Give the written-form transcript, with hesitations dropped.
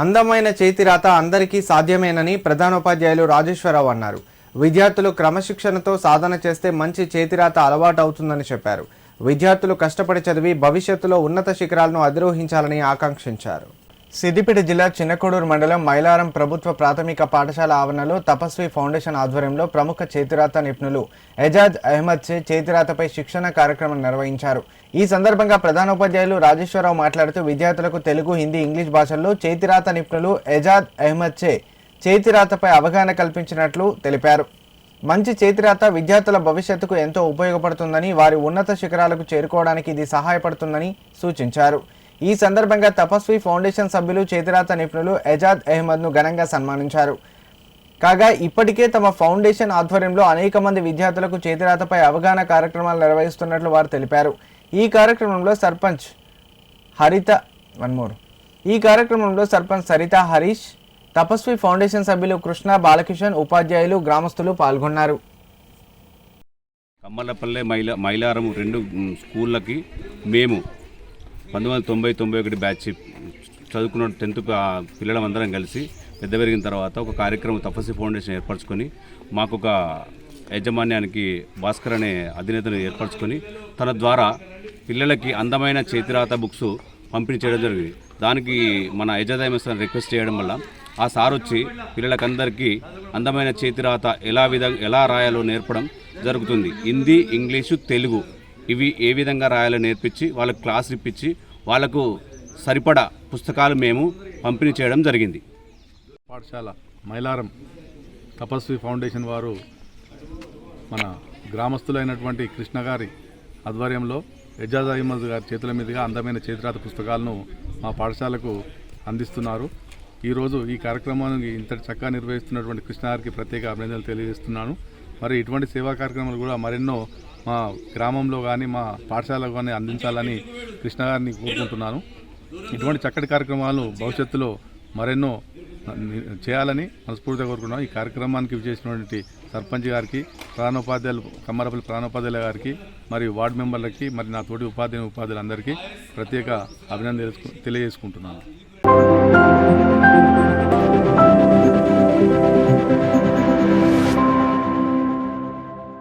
అందమైన చేతిరాత అందరికీ సాధ్యమేనని ప్రధానోపాధ్యాయులు రాజేశ్వరరావు అన్నారు. విద్యార్థులు క్రమశిక్షణతో సాధన చేస్తే మంచి చేతిరాత అలవాటు అవుతుందని చెప్పారు. విద్యార్థులు కష్టపడి చదివి భవిష్యత్తులో ఉన్నత శిఖరాలను అధిరోహించాలని ఆకాంక్షించారు. సిద్దిపేట జిల్లా చిన్నకోడూరు మండలం మైలారం ప్రభుత్వ ప్రాథమిక పాఠశాల ఆవరణలో తపస్వి ఫౌండేషన్ ఆధ్వర్యంలో ప్రముఖ చేతిరాత నిపుణులు ఎజాజ్ అహ్మద్ చే చేతిరాతపై శిక్షణ కార్యక్రమం నిర్వహించారు. ఈ సందర్భంగా ప్రధానోపాధ్యాయులు రాజేశ్వరరావు మాట్లాడుతూ విద్యార్థులకు తెలుగు, హిందీ, ఇంగ్లీష్ భాషల్లో చేతిరాత నిపుణులు ఎజాజ్ అహ్మద్ చే చేతిరాతపై అవగాహన కల్పించినట్లు తెలిపారు. మంచి చేతిరాత విద్యార్థుల భవిష్యత్తుకు ఎంతో ఉపయోగపడుతుందని, వారి ఉన్నత శిఖరాలకు చేరుకోవడానికి ఇది సహాయపడుతుందని సూచించారు. ఈ సందర్భంగా తపస్వి ఫౌండేషన్ సభ్యులు చేతిరాత నిపుణులు ఎజాజ్ అహ్మద్ను ఘనంగా సన్మానించారు. కాగా ఇప్పటికే తమ ఫౌండేషన్ ఆధ్వర్యంలో అనేక మంది విద్యార్థులకు చేతిరాతపై అవగాహన కార్యక్రమాలు నిర్వహిస్తున్నట్లు వారు తెలిపారు. ఈ కార్యక్రమంలో సర్పంచ్ సరిత హరీష్, తపస్వి ఫౌండేషన్ సభ్యులు కృష్ణ, బాలకిషన్, ఉపాధ్యాయులు, గ్రామస్తులు పాల్గొన్నారు. కమ్మలపల్లె మైలారం రెండు స్కూళ్ళకి మేము 1990-91 బ్యాచ్ చదువుకున్న 10th పిల్లలందరం కలిసి పెద్ద పెరిగిన తర్వాత ఒక కార్యక్రమం తపస్వి ఫౌండేషన్ ఏర్పరచుకొని మాకు ఒక యాజమాన్యానికి భాస్కర్ అనే అధినేతను ఏర్పరచుకొని తన ద్వారా పిల్లలకి అందమైన చేతిరాత బుక్స్ పంపిణీ చేయడం జరిగింది. దానికి మన ఎజాజ్ అహ్మద్ సార్ రిక్వెస్ట్ చేయడం వల్ల ఆ సార్ వచ్చి పిల్లలకందరికీ అందమైన చేతిరాత ఎలా రాయాలో నేర్పడం జరుగుతుంది. హిందీ, ఇంగ్లీషు, తెలుగు ఇవి ఏ విధంగా రాయాలో నేర్పించి వాళ్ళకు క్లాస్ ఇప్పించి వాళ్ళకు సరిపడా పుస్తకాలు మేము పంపిణీ చేయడం జరిగింది. పాఠశాల మైలారం తపస్వి ఫౌండేషన్ వారు మన గ్రామస్తులైనటువంటి కృష్ణ గారి ఆధ్వర్యంలో ఎజాజ్ అహ్మద్ గారి చేతుల మీదుగా అందమైన చేతిరాత పుస్తకాలను మా పాఠశాలకు అందిస్తున్నారు. ఈరోజు ఈ కార్యక్రమాన్ని ఇంతటి చక్కగా నిర్వహిస్తున్నటువంటి కృష్ణ గారికి ప్రత్యేక అభినందనలు తెలియజేస్తున్నాను. మరి ఇటువంటి సేవా కార్యక్రమాలు కూడా మరెన్నో మా గ్రామంలో కానీ మా పాఠశాలలో కానీ అందించాలని కృష్ణ గారిని కోరుకుంటున్నాను. ఇటువంటి చక్కటి కార్యక్రమాలు భవిష్యత్తులో మరెన్నో చేయాలని మనస్ఫూర్తిగా కోరుకుంటున్నాను. ఈ కార్యక్రమానికి విచ్చేసినటువంటి సర్పంచ్ గారికి, కమ్మరపల్లి ప్రధానోపాధ్యాయుల గారికి, మరియు వార్డు మెంబర్లకి, మరి నా తోటి ఉపాధ్యాయులందరికీ ప్రత్యేక అభినందనలు తెలియజేసుకుంటున్నాను.